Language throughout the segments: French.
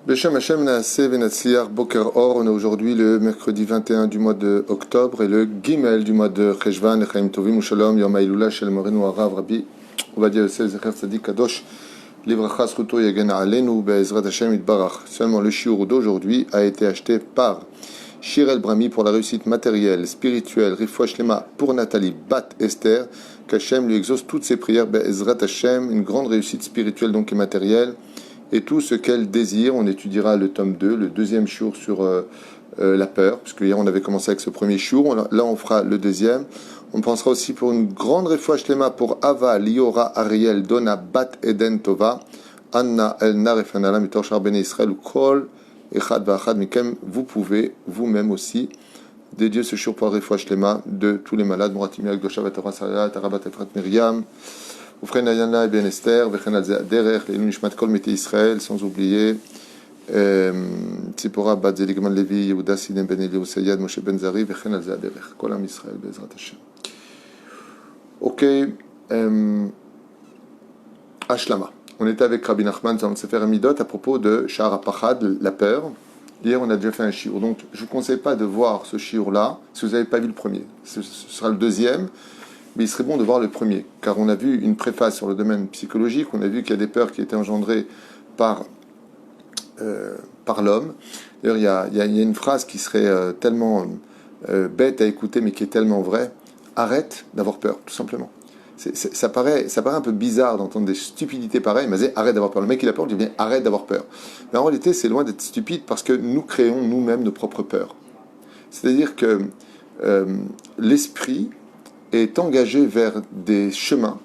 Beshem Hashem Naaseh Venatzliach Boker Or. On est aujourd'hui le mercredi 21 du mois de octobre et le Gimel du mois de Cheshvan. Chaim Tovim Shalom Yom Hailula Shel Morenu Harav Rabbi Ovadia Yosef Zecher Tzadik Kadosh Livracha Zchuto Yagen Alenu Be'ezrat Hashem Yitbarach. Seulement le shiur d'aujourd'hui a été acheté par Shirel Brami pour la réussite matérielle, spirituelle, Rifouach Shlema pour Nathalie Bat Esther, qu'Hashem lui exauce toutes ses prières, Be'ezrat Hashem, une grande réussite spirituelle donc et matérielle, et tout ce qu'elle désire. On étudiera le tome 2, le deuxième shiur sur la peur, puisque hier on avait commencé avec ce premier shiur, là on fera le deuxième. On pensera aussi pour une grande Rifouach Shlema pour Ava, Liora, Ariel, Donna, Bat Eden Tova, Anna, Elna, Refanala, Mitor Shar Bene Israël, ou Kol, Echad Vachad Mikem. Vous pouvez vous-même aussi dédier ce shiur pour Rifouach Shlema de tous les malades, Moratimi Agdosha, Vatara Salat, Arabat Efrat Miriam, Oufren Ayana et Ben Esther, Vechen Alze Aderer, les Nishmat Kol Mete Israël, sans oublier Tzipora Bat Zeligman Levi, Yehuda Sinem Ben Eliou Sayad, Moshe Ben Zari, Vechen Alze Aderer, Kol Am Israël, Bezrat Hashem. Ok, Ashlama. On était avec Rabbi Nachman dans le Sefer Amidot à propos de Sha'ar HaPachad, la peur. Hier, on a déjà fait un shiur. Donc, je ne vous conseille pas de voir ce shiur-là si vous n'avez pas vu le premier. Ce sera le deuxième, mais il serait bon de voir le premier. Car on a vu une préface sur le domaine psychologique, on a vu qu'il y a des peurs qui étaient engendrées par l'homme. D'ailleurs, il y a une phrase qui serait tellement bête à écouter, mais qui est tellement vraie. Arrête d'avoir peur, tout simplement. Ça paraît un peu bizarre d'entendre des stupidités pareilles, mais arrête d'avoir peur. Le mec, il a peur, il dit bien arrête d'avoir peur. Mais en réalité, c'est loin d'être stupide parce que nous créons nous-mêmes nos propres peurs. C'est-à-dire que l'esprit est engagé vers des chemins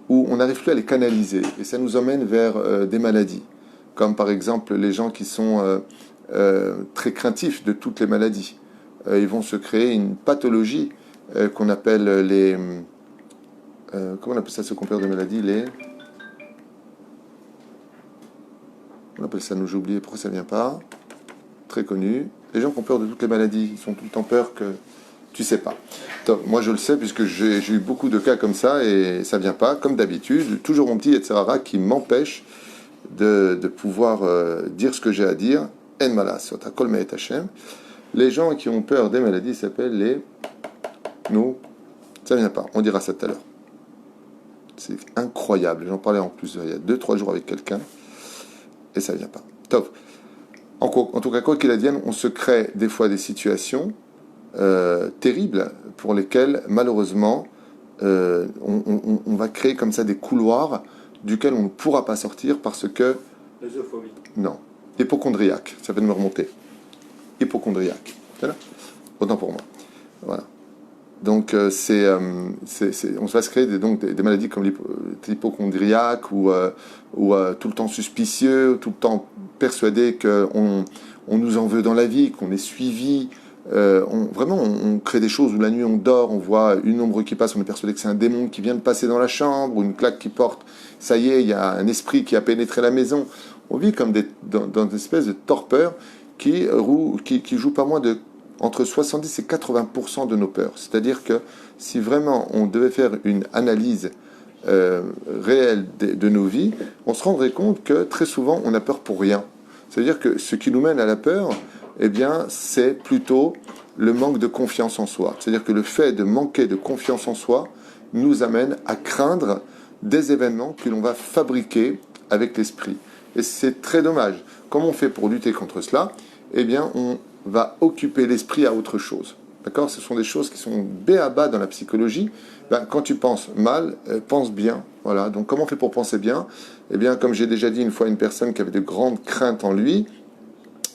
où on n'arrive plus à les canaliser et ça nous emmène vers des maladies, comme par exemple les gens qui sont très craintifs de toutes les maladies. Ils vont se créer une pathologie qu'on appelle les... comment on appelle ça, ce qu'on perd de maladie, on appelle ça, nous j'ai oublié, pourquoi ça ne vient pas, très connu. Les gens qui ont peur de toutes les maladies, ils sont tout le temps peur que tu sais pas. Donc, moi je le sais puisque j'ai eu beaucoup de cas comme ça et ça ne vient pas, comme d'habitude, toujours mon petit etc. qui m'empêche de pouvoir dire ce que j'ai à dire. En malas, kol me'et Hashem. Les gens qui ont peur des maladies s'appellent les... Nous, ça ne vient pas, on dira ça tout à l'heure. C'est incroyable, j'en parlais en plus il y a 2-3 jours avec quelqu'un, et ça ne vient pas. Top. En tout cas, quoi qu'il advienne, on se crée des fois des situations terribles pour lesquelles, malheureusement, on va créer comme ça des couloirs duquel on ne pourra pas sortir parce que... L'œsophobie. Non. Hypochondriaque, ça vient de me remonter. Hypochondriaque. C'est là ? Autant pour moi. Voilà. Donc, on va se créer des maladies comme l'hypochondriaque ou tout le temps suspicieux, tout le temps persuadé qu'on nous en veut dans la vie, qu'on est suivi. On crée des choses où la nuit on dort, on voit une ombre qui passe, on est persuadé que c'est un démon qui vient de passer dans la chambre, ou une claque qui porte, ça y est, il y a un esprit qui a pénétré la maison. On vit comme dans une espèce de torpeur qui joue pas moins de entre 70 et 80% de nos peurs. C'est-à-dire que si vraiment on devait faire une analyse réelle de nos vies, on se rendrait compte que très souvent on a peur pour rien. C'est-à-dire que ce qui nous mène à la peur, eh bien, c'est plutôt le manque de confiance en soi. C'est-à-dire que le fait de manquer de confiance en soi nous amène à craindre des événements que l'on va fabriquer avec l'esprit. Et c'est très dommage. Comment on fait pour lutter contre cela ? Eh bien, on va occuper l'esprit à autre chose. D'accord ? Ce sont des choses qui sont b.a.-ba dans la psychologie. Quand tu penses mal, pense bien. Voilà. Donc, comment on fait pour penser bien ? Eh bien, comme j'ai déjà dit une fois à une personne qui avait de grandes craintes en lui,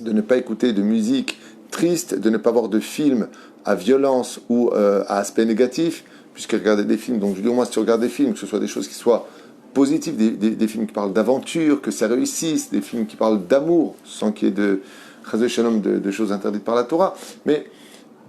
de ne pas écouter de musique triste, de ne pas voir de films à violence ou à aspect négatif, puisqu'il regardait des films. Donc, je dis au moins, si tu regardes des films, que ce soit des choses qui soient positives, des films qui parlent d'aventure, que ça réussisse, des films qui parlent d'amour, sans qu'il y ait de choses interdites par la Torah, mais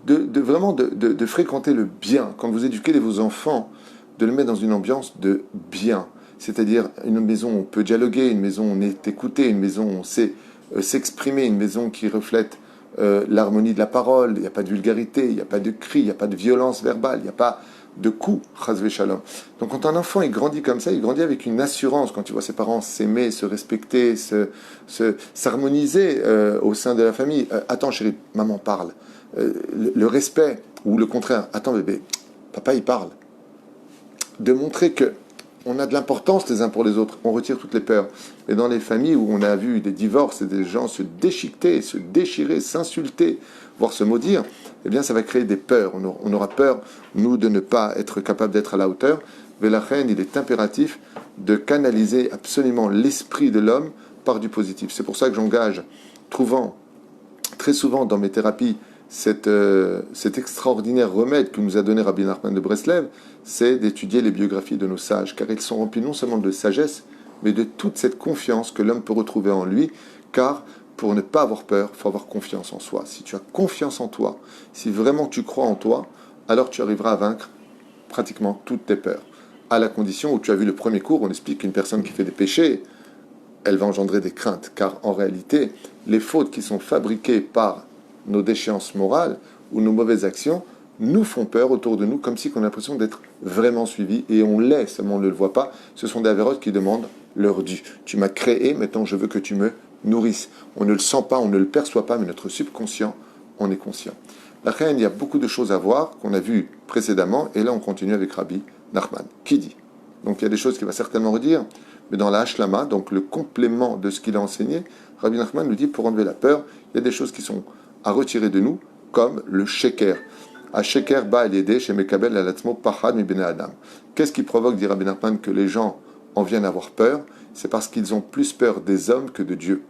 vraiment de fréquenter le bien. Quand vous éduquez vos enfants, de les mettre dans une ambiance de bien, c'est-à-dire une maison où on peut dialoguer, une maison où on est écouté, une maison où on sait s'exprimer, une maison qui reflète l'harmonie de la parole, il n'y a pas de vulgarité, il n'y a pas de cris, il n'y a pas de violence verbale, il n'y a pas de coups, chasvé shalom. Donc quand un enfant il grandit comme ça, il grandit avec une assurance quand il voit ses parents s'aimer, se respecter, s'harmoniser au sein de la famille. Attends chérie, maman parle. Le respect, ou le contraire, attends bébé, papa il parle. De montrer que on a de l'importance les uns pour les autres, on retire toutes les peurs. Et dans les familles où on a vu des divorces et des gens se déchiqueter, se déchirer, s'insulter, voire se maudire, eh bien ça va créer des peurs. On aura peur, nous, de ne pas être capable d'être à la hauteur. Mais la reine, il est impératif de canaliser absolument l'esprit de l'homme par du positif. C'est pour ça que j'engage, trouvant très souvent dans mes thérapies, cet extraordinaire remède que nous a donné Rabbi Nachman de Breslev, c'est d'étudier les biographies de nos sages, car ils sont remplis non seulement de sagesse, mais de toute cette confiance que l'homme peut retrouver en lui, car pour ne pas avoir peur, il faut avoir confiance en soi. Si tu as confiance en toi, si vraiment tu crois en toi, alors tu arriveras à vaincre pratiquement toutes tes peurs. À la condition où tu as vu le premier cours, on explique qu'une personne qui fait des péchés, elle va engendrer des craintes, car en réalité, les fautes qui sont fabriquées par nos déchéances morales ou nos mauvaises actions nous font peur autour de nous, comme si on a l'impression d'être vraiment suivis, et on l'est, seulement on ne le voit pas. Ce sont des avérotes qui demandent leur dû. Tu m'as créé, maintenant je veux que tu me nourrisses. On ne le sent pas, on ne le perçoit pas, mais notre subconscient en est conscient. La reine, il y a beaucoup de choses à voir qu'on a vues précédemment, et là on continue avec Rabbi Nachman, qui dit. Donc il y a des choses qu'il va certainement redire, mais dans la Hashlama, donc le complément de ce qu'il a enseigné, Rabbi Nachman nous dit, pour enlever la peur, il y a des choses qui sont à retirer de nous, comme le sheker. A sheker ba el chez Mekabel alatzmo pachad mi bnei adam. Qu'est-ce qui provoque, dit Rabbi Nachman, que les gens en viennent avoir peur? C'est parce qu'ils ont plus peur des hommes que de Dieu.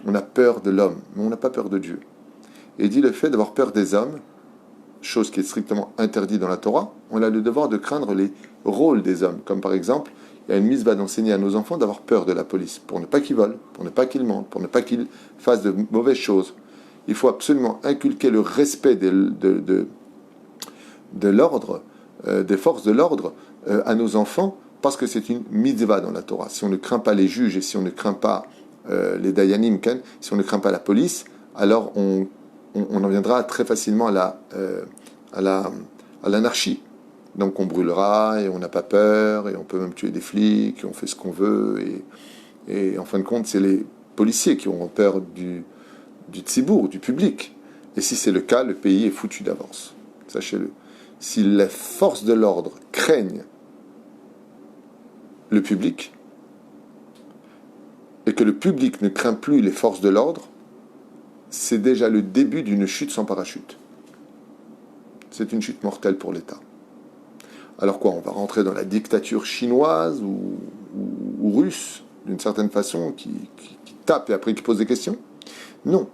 On a peur de l'homme, mais on n'a pas peur de Dieu. Et il dit le fait d'avoir peur des hommes, chose qui est strictement interdite dans la Torah, on a le devoir de craindre les rôles des hommes. Comme par exemple, il y a une mitzvah d'enseigner à nos enfants d'avoir peur de la police, pour ne pas qu'ils volent, pour ne pas qu'ils mentent, pour ne pas qu'ils fassent de mauvaises choses. Il faut absolument inculquer le respect de l'ordre, des forces de l'ordre à nos enfants, parce que c'est une mitzvah dans la Torah. Si on ne craint pas les juges et si on ne craint pas les dayanim, si on ne craint pas la police, alors on en viendra très facilement à l'anarchie. Donc on brûlera et on n'a pas peur et on peut même tuer des flics et on fait ce qu'on veut. Et en fin de compte, c'est les policiers qui auront peur du tzibour, du public. Et si c'est le cas, le pays est foutu d'avance. Sachez-le. Si les forces de l'ordre craignent le public et que le public ne craint plus les forces de l'ordre, c'est déjà le début d'une chute sans parachute. C'est une chute mortelle pour l'État. Alors quoi, on va rentrer dans la dictature chinoise ou russe, d'une certaine façon, qui tape et après qui pose des questions? Non.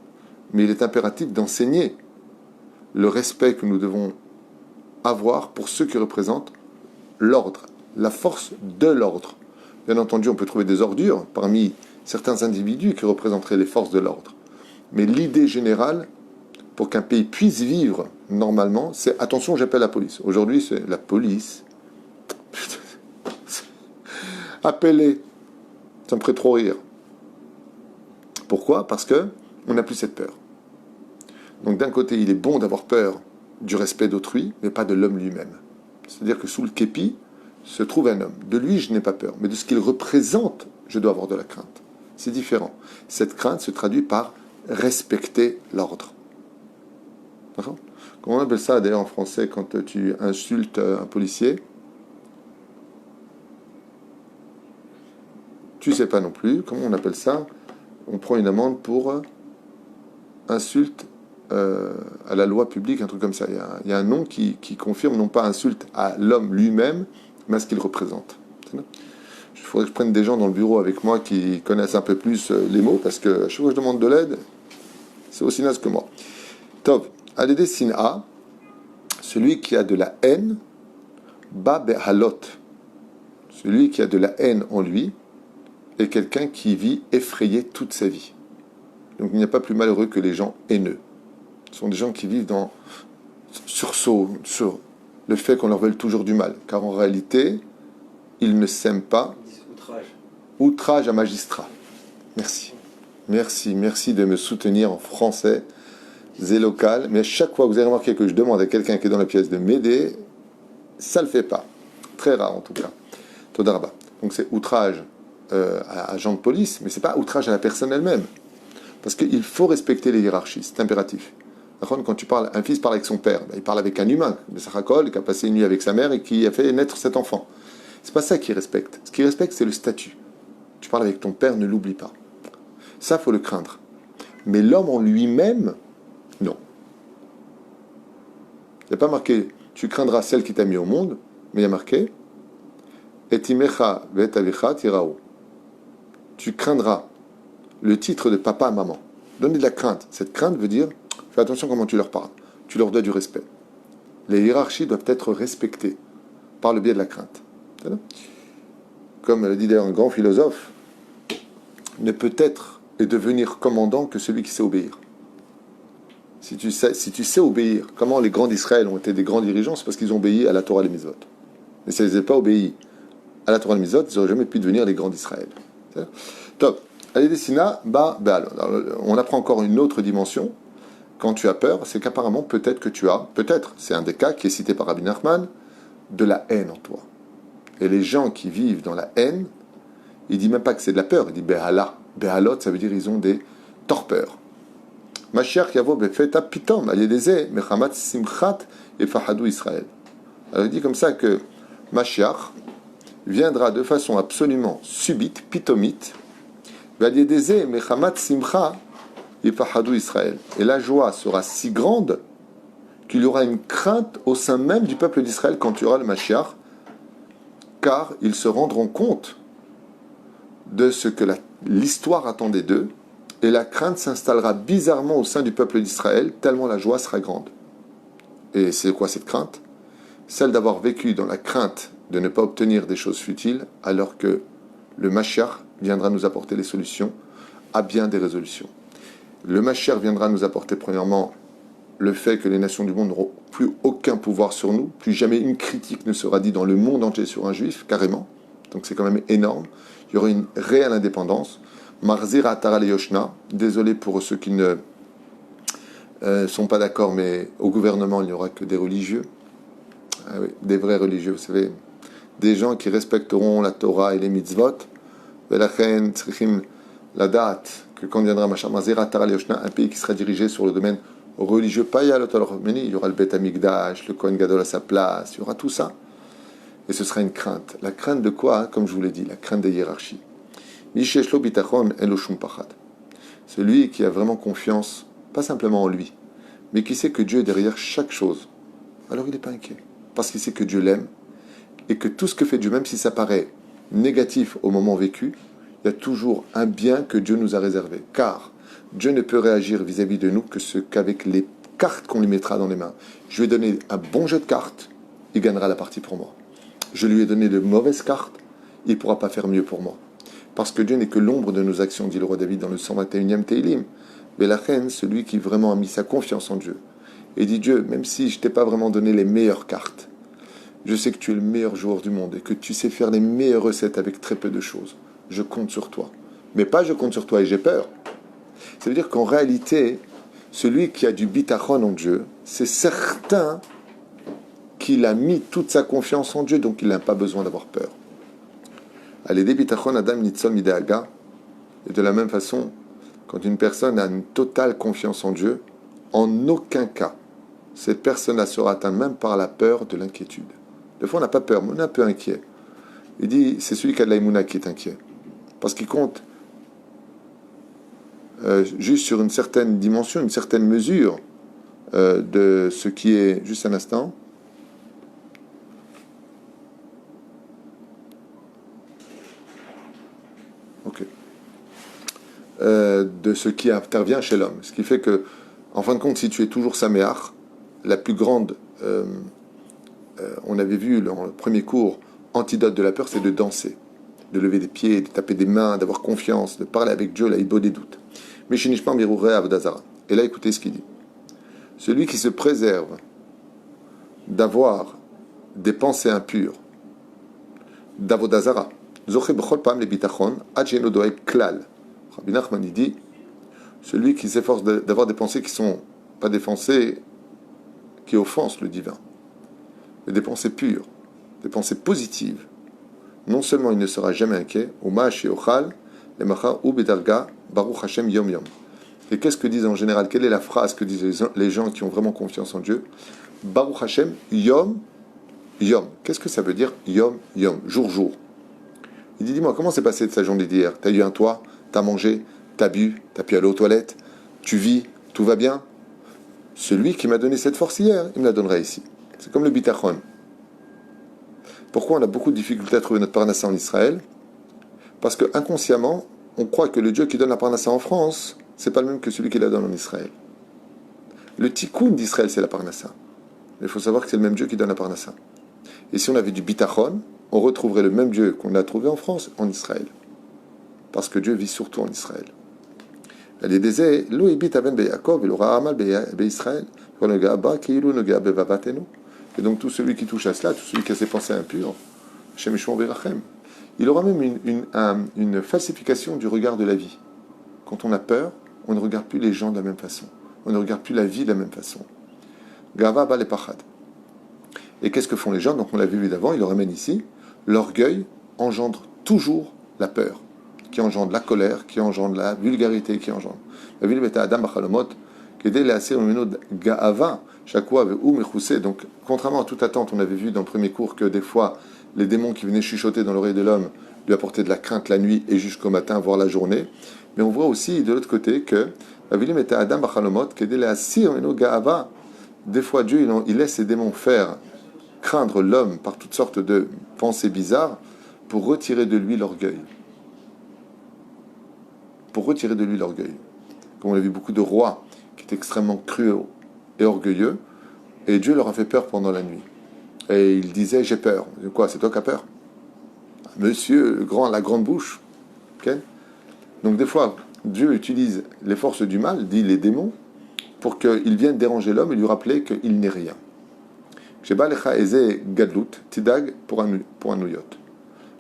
Mais il est impératif d'enseigner le respect que nous devons avoir pour ceux qui représentent l'ordre, la force de l'ordre. Bien entendu, on peut trouver des ordures parmi certains individus qui représenteraient les forces de l'ordre. Mais l'idée générale, pour qu'un pays puisse vivre normalement, c'est attention, j'appelle la police. Aujourd'hui, c'est la police. Appelez. Ça me ferait trop rire. Pourquoi? Parce que on n'a plus cette peur. Donc d'un côté, il est bon d'avoir peur du respect d'autrui, mais pas de l'homme lui-même. C'est-à-dire que sous le képi se trouve un homme. De lui, je n'ai pas peur, mais de ce qu'il représente, je dois avoir de la crainte. C'est différent. Cette crainte se traduit par respecter l'ordre. D'accord? Comment on appelle ça d'ailleurs en français quand tu insultes un policier? Tu sais pas non plus. Comment on appelle ça? On prend une amende pour insulte à la loi publique, un truc comme ça. Il y a un nom qui confirme non pas insulte à l'homme lui-même, mais à ce qu'il représente. Il faudrait que je prenne des gens dans le bureau avec moi qui connaissent un peu plus les mots, parce que à chaque fois que je demande de l'aide, c'est aussi naze que moi. Tov, Alédé Sin'a, celui qui a de la haine, Ba Behalot, celui qui a de la haine en lui, est quelqu'un qui vit effrayé toute sa vie. Donc il n'y a pas plus malheureux que les gens haineux. Ce sont des gens qui vivent dans sursaut sur le fait qu'on leur veuille toujours du mal. Car en réalité, ils ne s'aiment pas. Outrage à magistrat. Merci. Merci de me soutenir en français, zé local. Mais à chaque fois que vous avez remarqué que je demande à quelqu'un qui est dans la pièce de m'aider, ça le fait pas. Très rare en tout cas. Todaraba. Donc c'est outrage à agent de police, mais c'est pas outrage à la personne elle-même. Parce qu'il faut respecter les hiérarchies, c'est impératif. Quand tu parles, un fils parle avec son père, il parle avec un humain, de Sarakol, qui a passé une nuit avec sa mère et qui a fait naître cet enfant. C'est pas ça qu'il respecte. Ce qu'il respecte, c'est le statut. Tu parles avec ton père, ne l'oublie pas. Ça, faut le craindre. Mais l'homme en lui-même, non. Il n'y a pas marqué tu craindras celle qui t'a mis au monde, mais il y a marqué etimecha vetavicha tirao. Tu craindras le titre de papa à maman. Donner de la crainte. Cette crainte veut dire fais attention comment tu leur parles. Tu leur dois du respect. Les hiérarchies doivent être respectées par le biais de la crainte. Comme l'a dit d'ailleurs un grand philosophe, ne peut être et devenir commandant que celui qui sait obéir. Si tu sais obéir, comment les grands d'Israël ont été des grands dirigeants, c'est parce qu'ils ont obéi à la Torah et les Mitzvot. Mais s'ils n'avaient pas obéi à la Torah et les Mitzvot, ils n'auraient jamais pu devenir les grands d'Israël. Top. Allez, Dessina, Baal. On apprend encore une autre dimension. Quand tu as peur, c'est qu'apparemment, peut-être, c'est un des cas qui est cité par Rabbi Nachman, de la haine en toi. Et les gens qui vivent dans la haine, il dit même pas que c'est de la peur, il dit Behala. Behalot, ça veut dire ils ont des torpeurs. Mashiach yavo befeta pitom aliyedeze mechamat simchat et fahadou Israël. Alors il dit comme ça que Mashiach viendra de façon absolument subite, pitomite, aliyedeze mechamat simcha et fahadou Israël. Et la joie sera si grande qu'il y aura une crainte au sein même du peuple d'Israël quand tu auras le Mashiach, car ils se rendront compte de ce que l'histoire attendait d'eux, et la crainte s'installera bizarrement au sein du peuple d'Israël, tellement la joie sera grande. Et c'est quoi cette crainte? Celle d'avoir vécu dans la crainte de ne pas obtenir des choses futiles, alors que le Mashiach viendra nous apporter les solutions à bien des résolutions. Le Mashiach viendra nous apporter premièrement le fait que les nations du monde n'auront plus aucun pouvoir sur nous, plus jamais une critique ne sera dite dans le monde entier sur un juif, carrément. Donc c'est quand même énorme. Il y aura une réelle indépendance. Marzir Atara le Yoshna, désolé pour ceux qui ne sont pas d'accord, mais au gouvernement, il n'y aura que des religieux. Ah oui, des vrais religieux, vous savez. Des gens qui respecteront la Torah et les mitzvot. Velachen, tzrichim, la date, que quand viendra Marzir Atara le Yoshna, un pays qui sera dirigé sur le domaine religieux, pas il y aura le Bet Amikdash, le Kohen Gadol à sa place, il y aura tout ça. Et ce sera une crainte. La crainte de quoi? Comme je vous l'ai dit, la crainte des hiérarchies. Celui qui a vraiment confiance, pas simplement en lui, mais qui sait que Dieu est derrière chaque chose, alors il n'est pas inquiet. Parce qu'il sait que Dieu l'aime, et que tout ce que fait Dieu, même si ça paraît négatif au moment vécu, il y a toujours un bien que Dieu nous a réservé. Car Dieu ne peut réagir vis-à-vis de nous qu'avec les cartes qu'on lui mettra dans les mains. Je lui ai donné un bon jeu de cartes, il gagnera la partie pour moi. Je lui ai donné de mauvaises cartes, il ne pourra pas faire mieux pour moi. Parce que Dieu n'est que l'ombre de nos actions, dit le roi David dans le 121e Teilim. Mais la reine, celui qui vraiment a mis sa confiance en Dieu, et dit Dieu, même si je ne t'ai pas vraiment donné les meilleures cartes, je sais que tu es le meilleur joueur du monde et que tu sais faire les meilleures recettes avec très peu de choses. Je compte sur toi. Mais pas je compte sur toi et j'ai peur. Ça veut dire qu'en réalité, celui qui a du bitachon en Dieu, c'est certain qu'il a mis toute sa confiance en Dieu, donc il n'a pas besoin d'avoir peur. Allez, bitachon adam nitzom ideaga. Et de la même façon, quand une personne a une totale confiance en Dieu, en aucun cas, cette personne ne sera atteinte même par la peur de l'inquiétude. Des fois, on n'a pas peur, mais on est un peu inquiet. Il dit, c'est celui qui a de l'aïmouna qui est inquiet. Parce qu'il compte juste sur une certaine dimension, une certaine mesure de ce qui est... Juste un instant. Ok. De ce qui intervient chez l'homme. Ce qui fait que, en fin de compte, si tu es toujours saméach, la plus grande... on avait vu dans le premier cours, antidote de la peur, c'est de danser, de lever des pieds, de taper des mains, d'avoir confiance, de parler avec Dieu, là, il beau des doutes. Mais Shinishpan Biruré Avodazara. Et là, écoutez ce qu'il dit. Celui qui se préserve d'avoir des pensées impures, d'Avodazara, Zoché Bechol Pam le Bitachon, Adjeno Doeb Klal. Rabbi Nachman, il dit, celui qui s'efforce d'avoir des pensées qui sont pas des pensées qui offensent le divin. mais des pensées pures, des pensées positives, non seulement il ne sera jamais inquiet, Baruch Hashem Yom Yom. Et qu'est-ce que disent en général? Quelle est la phrase que disent les gens qui ont vraiment confiance en Dieu? Baruch Hashem Yom Yom. Qu'est-ce que ça veut dire Yom Yom, jour jour? Il dit, dis-moi, comment s'est passé de sa journée d'hier? T'as eu un toit? T'as mangé? T'as bu? T'as pu aller aux toilettes? Tu vis? Tout va bien? Celui qui m'a donné cette force hier, il me la donnera ici. C'est comme le bitachon. Pourquoi on a beaucoup de difficultés à trouver notre parnassa en Israël? Parce que inconsciemment, on croit que le Dieu qui donne la parnassa en France, c'est pas le même que celui qui la donne en Israël. Le tikkun d'Israël, c'est la parnassa. Mais il faut savoir que c'est le même Dieu qui donne la parnassa. Et si on avait du bitachon, on retrouverait le même Dieu qu'on a trouvé en France, en Israël. Parce que Dieu vit surtout en Israël. Et donc tout celui qui touche à cela, tout celui qui a ses pensées impures, il aura même une falsification du regard de la vie. Quand on a peur, on ne regarde plus les gens de la même façon. On ne regarde plus la vie de la même façon. Et qu'est-ce que font les gens? Donc on l'a vu d'avant, il le ramène ici. L'orgueil engendre toujours la peur, qui engendre la colère, qui engendre la vulgarité, qui engendre. Donc, contrairement à toute attente, on avait vu dans le premier cours que des fois, les démons qui venaient chuchoter dans l'oreille de l'homme lui apportaient de la crainte la nuit et jusqu'au matin, voire la journée. Mais on voit aussi de l'autre côté que des fois, Dieu il laisse ses démons faire craindre l'homme par toutes sortes de pensées bizarres pour retirer de lui l'orgueil. Comme on a vu beaucoup de rois qui étaient extrêmement cruels et orgueilleux, et Dieu leur a fait peur pendant la nuit. Et il disait, j'ai peur. Quoi, c'est toi qui as peur? Monsieur, la grande bouche. Okay? Donc des fois, Dieu utilise les forces du mal, dit les démons, pour qu'ils viennent déranger l'homme et lui rappeler qu'il n'est rien. Gadlut, Tidag pour un nouyot.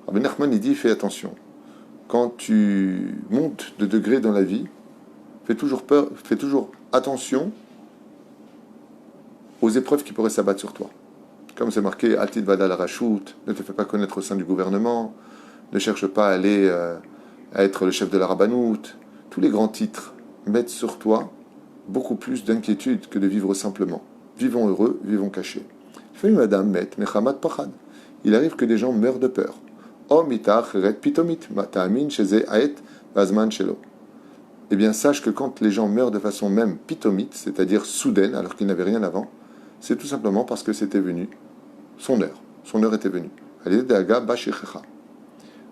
Rabbi Nachman, il dit, fais attention. Quand tu montes de degré dans la vie, fais toujours attention aux épreuves qui pourraient s'abattre sur toi. Comme c'est marqué, Altid Vadal Rashut, ne te fais pas connaître au sein du gouvernement, ne cherche pas à aller à être le chef de la rabbanoute. Tous les grands titres mettent sur toi beaucoup plus d'inquiétude que de vivre simplement. Vivons heureux, vivons cachés. Il arrive que des gens meurent de peur. Eh bien, sache que quand les gens meurent de façon même pitomite, c'est-à-dire soudaine, alors qu'ils n'avaient rien avant, c'est tout simplement parce que c'était venu son heure. Son heure était venue.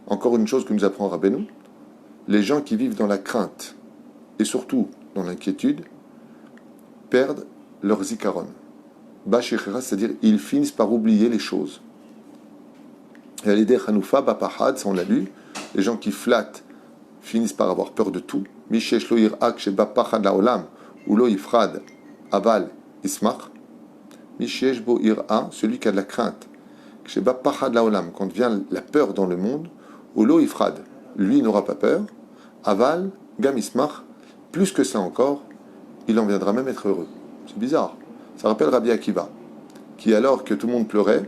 Encore une chose que nous apprend Rabbeinu, les gens qui vivent dans la crainte et surtout dans l'inquiétude perdent leur zikaron. Bashichera, c'est-à-dire ils finissent par oublier les choses. Et à l'idée Hanoufa, Bapahad, ça on l'a lu, les gens qui flattent finissent par avoir peur de tout. Mishesh lo irak shebapahad laolam, ou lo ifrad aval ismach. Mishesh bo ira, celui qui a de la crainte. Shebapahad laolam, quand vient la peur dans le monde, ou lo ifrad, lui n'aura pas peur. Aval gam ismach, plus que ça encore, il en viendra même être heureux. C'est bizarre. Ça rappelle Rabbi Akiva, qui alors que tout le monde pleurait,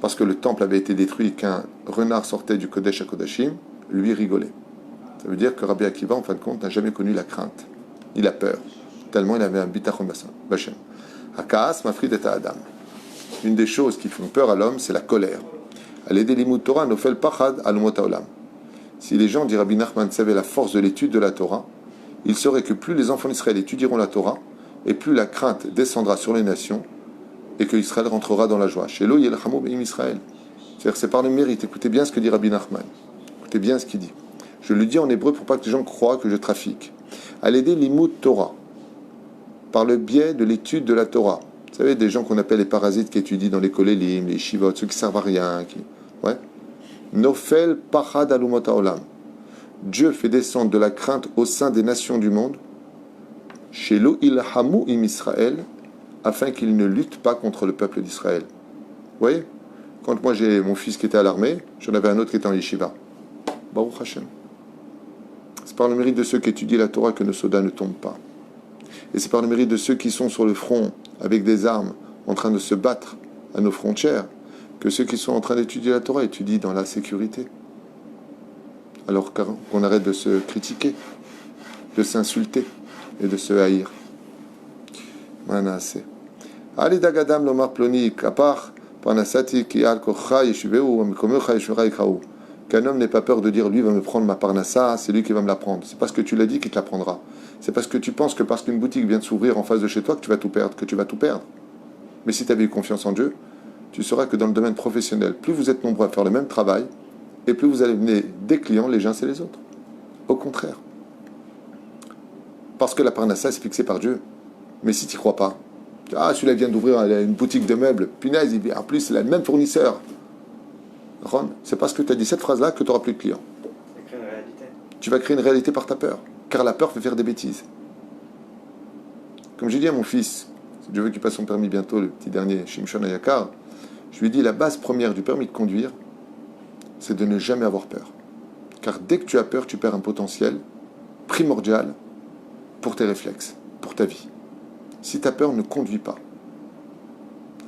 parce que le temple avait été détruit et qu'un renard sortait du Kodesh à Kodashim, lui rigolait. Ça veut dire que Rabbi Akiva, en fin de compte, n'a jamais connu la crainte. Il a peur, tellement il avait un bitachon bashem. Hakaas mafrid et Adam. Une des choses qui font peur à l'homme, c'est la colère. Al-Ede limud Torah nofel pachad alumot haolam. Si les gens, dit Rabbi Nachman, savaient la force de l'étude de la Torah, ils sauraient que plus les enfants d'Israël étudieront la Torah, et plus la crainte descendra sur les nations, et que Israël rentrera dans la joie. Chez l'eau, il y a le Hamou Be'im Israël. C'est-à-dire, c'est par le mérite. Écoutez bien ce que dit Rabbi Nachman. Écoutez bien ce qu'il dit. Je le dis en hébreu pour pas que les gens croient que je trafique. À l'aider l'imout Torah, par le biais de l'étude de la Torah. Vous savez, des gens qu'on appelle les parasites qui étudient dans les kolélim, les shivot, ceux qui servent à rien. Ouais. Nofel pachad alumot haolam. Dieu fait descendre de la crainte au sein des nations du monde. Chez l'eau, il Hamou im Israël, afin qu'il ne lutte pas contre le peuple d'Israël. Vous voyez? Quand moi j'ai mon fils qui était à l'armée, j'en avais un autre qui était en yeshiva. Baruch Hashem. C'est par le mérite de ceux qui étudient la Torah que nos soldats ne tombent pas. Et c'est par le mérite de ceux qui sont sur le front avec des armes, en train de se battre à nos frontières, que ceux qui sont en train d'étudier la Torah étudient dans la sécurité. Alors qu'on arrête de se critiquer, de s'insulter et de se haïr. Manasseh. Ali dagadam lomar ploni kapar parnasati ki al kocha yeshuveu amikomecha yeshuvera ikraou. Qu'un homme n'ait pas peur de dire lui va me prendre ma parnassa, c'est lui qui va me la prendre. C'est parce que tu l'as dit qu'il te la prendra. C'est parce que tu penses que parce qu'une boutique vient de s'ouvrir en face de chez toi que tu vas tout perdre, Mais si tu avais eu confiance en Dieu, tu sauras que dans le domaine professionnel, plus vous êtes nombreux à faire le même travail, et plus vous allez mener des clients les uns et les autres. Au contraire. Parce que la parnassa, c'est fixé par Dieu. Mais si tu n'y crois pas, ah, celui-là vient d'ouvrir une boutique de meubles, punaise, en plus, c'est le même fournisseur. Ron, c'est parce que tu as dit cette phrase-là que tu n'auras plus de clients. Tu vas créer une réalité par ta peur. Car la peur fait faire des bêtises. Comme j'ai dit à mon fils, si Dieu veut qu'il passe son permis bientôt, le petit dernier, Shimshon Ayakar, je lui ai dit, la base première du permis de conduire, c'est de ne jamais avoir peur. Car dès que tu as peur, tu perds un potentiel primordial pour tes réflexes, pour ta vie. Si tu as peur, ne conduis pas.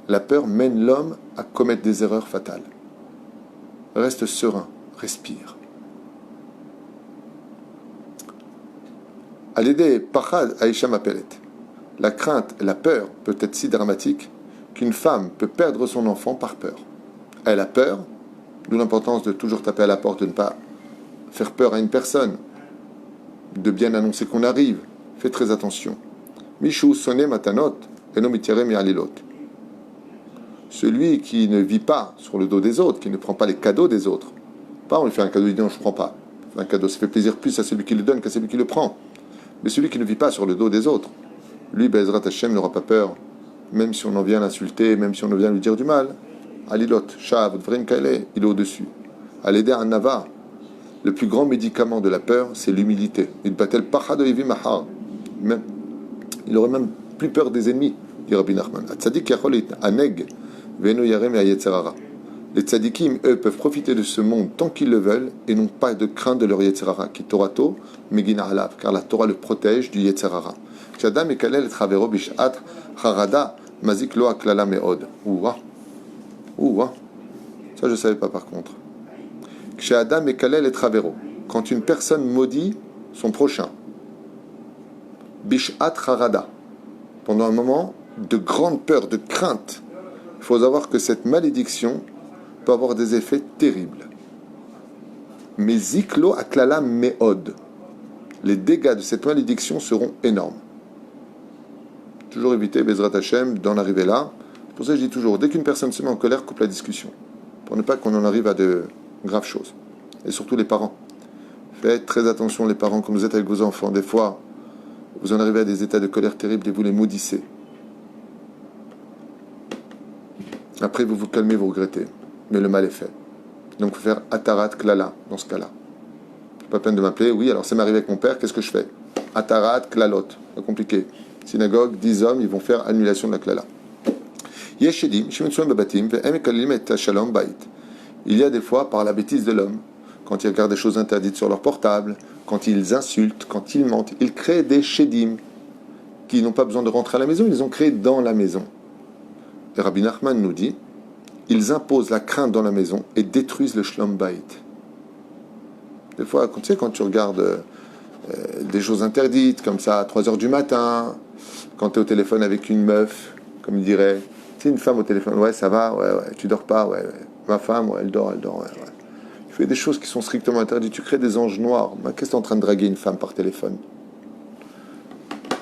La peur mène l'homme à commettre des erreurs fatales. Reste serein, respire. À l'aider, Pachad Aïcha m'appelait. La crainte et la peur peut être si dramatique qu'une femme peut perdre son enfant par peur. Elle a peur, d'où l'importance de toujours taper à la porte, de ne pas faire peur à une personne, de bien annoncer qu'on arrive. Fais très attention. Michou sonne matanot, enomitiere mi alilot. Celui qui ne vit pas sur le dos des autres, qui ne prend pas les cadeaux des autres. Pas on lui fait un cadeau, il dit non, je ne prends pas. Un cadeau, ça fait plaisir plus à celui qui le donne qu'à celui qui le prend. Mais celui qui ne vit pas sur le dos des autres, lui, Bezrat Hashem, n'aura pas peur, même si on en vient l'insulter, même si on en vient lui dire du mal. Alilot, Shav, Dvrim Kaele, il est au-dessus. Aleder an Nava, le plus grand médicament de la peur, c'est l'humilité. Il batel Pachad Oivi Mahar. Il aurait même plus peur des ennemis, dit Rabbi Nachman. Tzadik Yachol Aneg, Veno Yarem et Yetzerara. Les tzadikim, eux, peuvent profiter de ce monde tant qu'ils le veulent et n'ont pas de crainte de leur Yetzerara, qui Torato, Megina Alav, car la Torah le protège du Yetzerara. Shadam et Kalel Travero Bishat, Harada, Mazik Lo Aklala Meod. Ouah. Ça, je ne savais pas par contre. Shadam et Kalel et Travero. Quand une personne maudit son prochain, Bishat Harada, pendant un moment de grande peur, de crainte, il faut savoir que cette malédiction peut avoir des effets terribles. Mais Ziklo Aklala Meod. Les dégâts de cette malédiction seront énormes. Toujours éviter, Bezrat Hashem, d'en arriver là. C'est pour ça que je dis toujours, dès qu'une personne se met en colère, coupe la discussion. Pour ne pas qu'on en arrive à de graves choses. Et surtout les parents. Faites très attention les parents quand vous êtes avec vos enfants. Des fois, vous en arrivez à des états de colère terribles et vous les maudissez. Après, vous vous calmez, vous regrettez. Mais le mal est fait. Donc, il faut faire Atarat Klala dans ce cas-là. Pas peine de m'appeler. Oui, alors ça m'est arrivé avec mon père, qu'est-ce que je fais? Atarat Klalot. Pas compliqué. Synagogue, 10 hommes, ils vont faire annulation de la Klala. Yeshedim, Shimetsuem Babatim, Ve'em Kalim et Shalom Bait. Il y a des fois, par la bêtise de l'homme, quand ils regardent des choses interdites sur leur portable, quand ils insultent, quand ils mentent, ils créent des Shedim qui n'ont pas besoin de rentrer à la maison, ils ont créé dans la maison. Et Rabbi Nachman nous dit, ils imposent la crainte dans la maison et détruisent le Shalom Bait. Des fois, tu sais, quand tu regardes des choses interdites, comme ça, à 3h du matin, quand tu es au téléphone avec une meuf, comme il dirait, tu sais, une femme au téléphone, ouais, ça va, ouais, tu dors pas, ouais. Ma femme, ouais, elle dort, ouais. Tu fais des choses qui sont strictement interdites, tu crées des anges noirs. Qu'est-ce que tu es en train de draguer une femme par téléphone?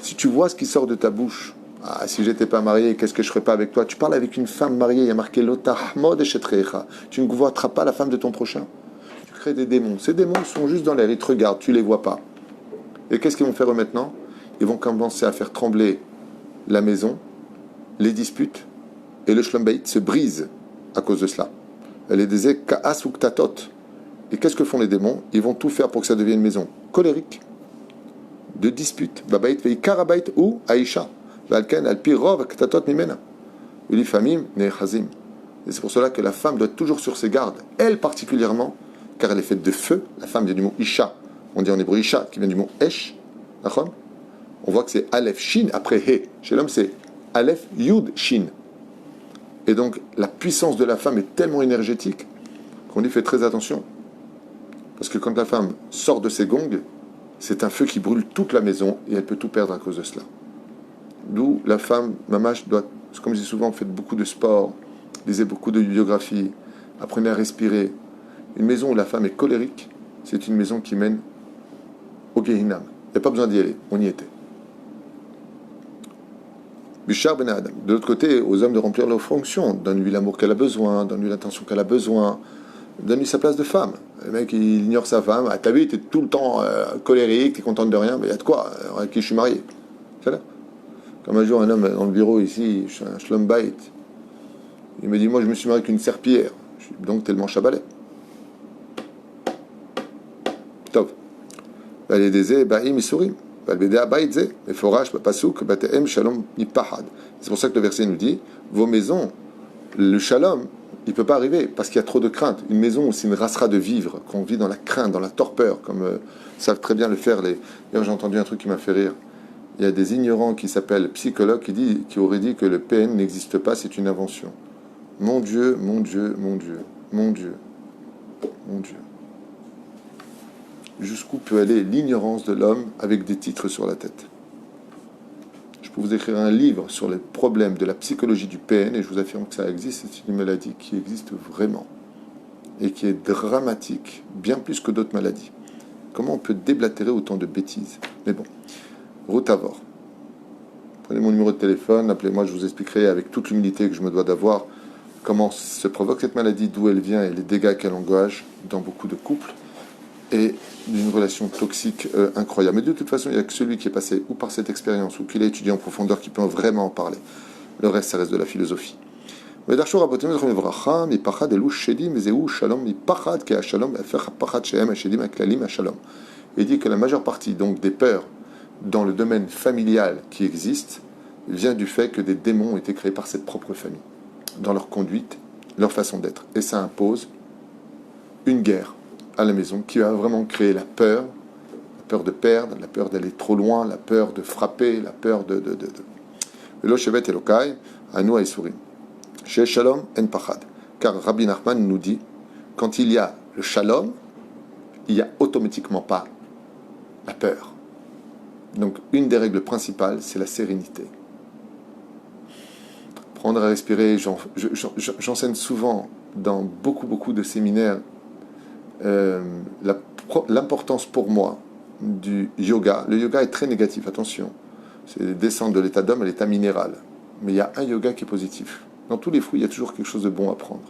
Si tu vois ce qui sort de ta bouche, ah, si j'étais pas marié, qu'est-ce que je ferais pas avec toi? Tu parles avec une femme mariée, il y a marqué Lotahmod et Shetrecha. Tu ne vois pas la femme de ton prochain. Tu crées des démons. Ces démons sont juste dans l'air, ils te regardent, tu les vois pas. Et qu'est-ce qu'ils vont faire eux maintenant? Ils vont commencer à faire trembler la maison, les disputes, et le Shalom Bait se brise à cause de cela. Elle est des Ka'as ou Ktatot. Et qu'est-ce que font les démons? Ils vont tout faire pour que ça devienne une maison colérique, de disputes. Babait vei karabait ou Aïcha. Valken al pirov Ktatot mimena. Uli famim nechazim. Et c'est pour cela que la femme doit être toujours sur ses gardes. Elle particulièrement, car elle est faite de feu. La femme vient du mot Isha. On dit en hébreu Isha, qui vient du mot Esh. On voit que c'est Aleph Shin après He. Chez l'homme, c'est Aleph Yud Shin. Et donc, la puissance de la femme est tellement énergétique qu'on y fait très attention. Parce que quand la femme sort de ses gongs, c'est un feu qui brûle toute la maison et elle peut tout perdre à cause de cela. D'où la femme, mamash, doit, comme je dis souvent, faites beaucoup de sport, lisez beaucoup de biographies, apprenez à respirer. Une maison où la femme est colérique, c'est une maison qui mène au Gehinam. Il n'y a pas besoin d'y aller, on y était. Bishar ben Adam. De l'autre côté, aux hommes de remplir leurs fonctions. Donne-lui l'amour qu'elle a besoin, donne-lui l'attention qu'elle a besoin, donne-lui sa place de femme. Le mec, il ignore sa femme. Ah, t'as vu, t'es tout le temps colérique, t'es contente de rien, mais il y a de quoi, avec qui je suis marié. C'est là. Comme un jour, un homme dans le bureau ici, je suis un shlom bait. Il me dit, moi, je me suis marié avec une serpillière. Je dis, donc, t'es le manche à balai. Top. Les désés, ba'im, isurim. C'est pour ça que le verset nous dit, vos maisons, le shalom, il ne peut pas arriver parce qu'il y a trop de crainte. Une maison où c'est une rassera de vivre, qu'on vit dans la crainte, dans la torpeur, comme savent très bien le faire les... D'ailleurs, j'ai entendu un truc qui m'a fait rire. Il y a des ignorants qui s'appellent psychologues qui auraient dit que le PN n'existe pas, c'est une invention. Mon Dieu, mon Dieu, mon Dieu, mon Dieu, mon Dieu. Jusqu'où peut aller l'ignorance de l'homme avec des titres sur la tête. Je peux vous écrire un livre sur les problèmes de la psychologie du PN et je vous affirme que ça existe. C'est une maladie qui existe vraiment et qui est dramatique, bien plus que d'autres maladies. Comment on peut déblatérer autant de bêtises? Mais bon, route à Vore. Prenez mon numéro de téléphone, appelez-moi, je vous expliquerai avec toute l'humilité que je me dois d'avoir comment se provoque cette maladie, d'où elle vient et les dégâts qu'elle engage dans beaucoup de couples. Et d'une relation toxique incroyable. Mais de toute façon, il n'y a que celui qui est passé ou par cette expérience ou qui l'a étudié en profondeur qui peut vraiment en parler. Le reste, ça reste de la philosophie. Il dit que la majeure partie donc des peurs dans le domaine familial qui existent vient du fait que des démons ont été créés par cette propre famille, dans leur conduite, leur façon d'être. Et ça impose une guerre à la maison qui va vraiment créer la peur de perdre, la peur d'aller trop loin, la peur de frapper, la peur de. Velo shevet Elokai, anu aisurim. Chez Shalom en pachad. Car Rabbi Nachman nous dit, quand il y a le Shalom, il n'y a automatiquement pas la peur. Donc, une des règles principales, c'est la sérénité. Prendre à respirer, j'enseigne souvent dans beaucoup de séminaires l'importance pour moi du yoga. Le yoga est très négatif, attention. C'est descendre de l'état d'homme à l'état minéral. Mais il y a un yoga qui est positif. Dans tous les fruits, il y a toujours quelque chose de bon à prendre.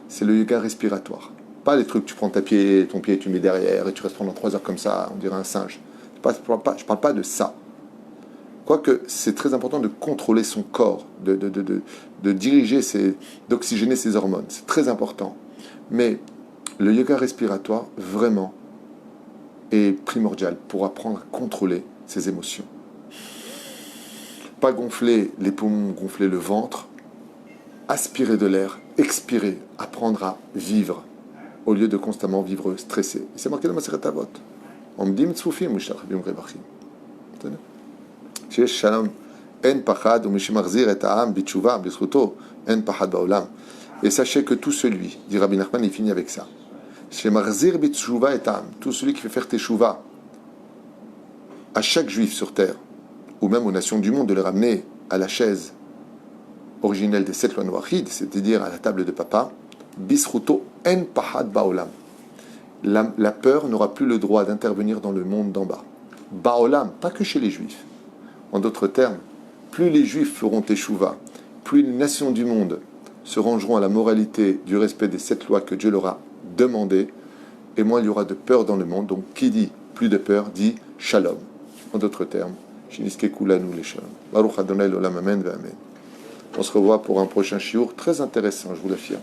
C'est le yoga respiratoire. Pas les trucs, tu prends ton pied, tu mets derrière et tu restes pendant 3 heures comme ça, on dirait un singe. Je ne parle pas de ça. Quoique, c'est très important de contrôler son corps, de diriger, d'oxygéner ses hormones. C'est très important. Mais le yoga respiratoire, vraiment, est primordial pour apprendre à contrôler ses émotions. Pas gonfler les poumons, gonfler le ventre, aspirer de l'air, expirer, apprendre à vivre, au lieu de constamment vivre stressé. Et c'est marqué dans ma Masechet Avot. Omdim tzfufim u'shachrim revachim. Chez Shalom, en pachad ou mishimachzir et ha'am bitshuva b'zchuto en pachad ba'olam. Et sachez que tout celui, dit Rabbi Nachman, il finit avec ça. Chez Marzir bitshuva et ha'am, tout celui qui fait faire teshuva à chaque juif sur terre, ou même aux nations du monde, de les ramener à la chaise originelle des 7 lois noachides, c'est-à-dire à la table de papa, bisruto en pahad baolam. La peur n'aura plus le droit d'intervenir dans le monde d'en bas. Baolam, pas que chez les juifs. En d'autres termes, plus les juifs feront teshuva, plus les nations du monde se rangeront à la moralité du respect des 7 lois que Dieu leur a demandées, et moins il y aura de peur dans le monde. Donc qui dit plus de peur dit shalom. En d'autres termes, Shiniske Kulanu les shalom. Baruch Adonai l'olam amen ve amen. On se revoit pour un prochain shiur très intéressant, je vous l'affirme.